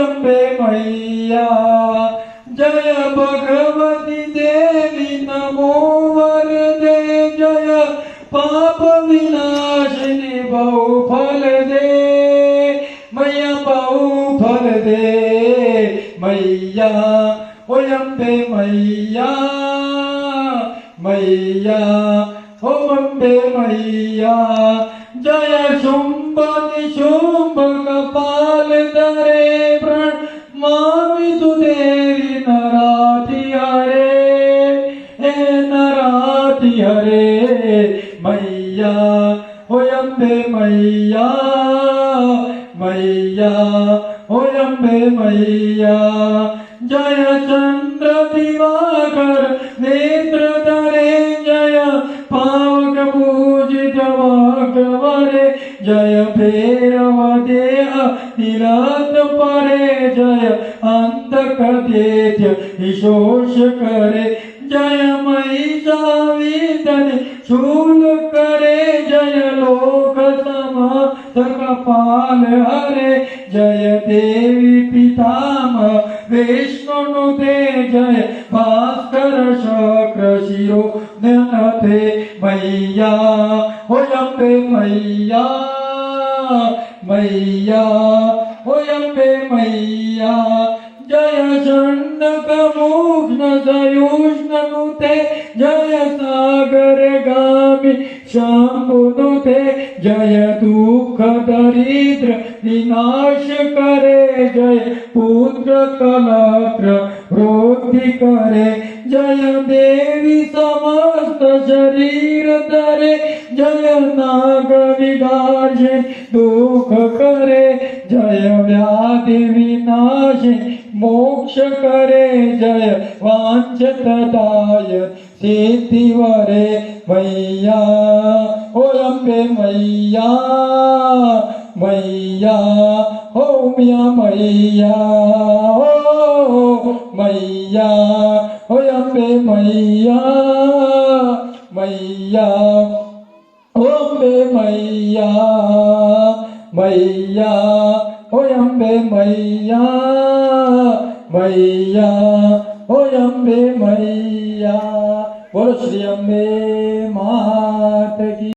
अम्बे मैया जय भगवती देवी नमो वरदे जय पाप विनाशिनी बहुफल दे मैया बहुफल दे मैया ओ अम्बे मैया मैया ओ अम्बे मैया जय शुंभ निशुंभ कपाल धरे प्रणमामि तु देवी नराति हरे मैया ओ अम्बे मैया मैया ओ अम्बे मैया जय चंद्र दिवाकर नेत्र धरे जय पावक पूजित वाकवरे जय भैरव देह निरात परे जय अंतक देत्य विशोष करे जय महिषाविदन शूल करे जय लोक समात कपाल हरे जय देवी पितामह विष्णुनुते जय भास्कर शक्र शिरो धनते मैया हो अम्बे मैया मैया हो अम्बे मैया जय षण्डक मुग्न सयुष्ण नुते जय सागर गामी शंभुनुते जय दुख दरिद्र विनाश करे जय पुत्र कलत्र वृद्धि करे जय देवी समस्त शरीर धरे जय नाग विनाशे दुख करे जय व्याधि विनाशे मोक्ष करे जय वांछितदाय सिद्धिवरे मैया ओ अम्बे मैया मैया हो मिया मैया हो मैया हो अम्बे मैया मैया हो अम्बे मैया मैया हो अम्बे मैया मैया हो अम्बे मैया बोलो श्री अम्बे मां।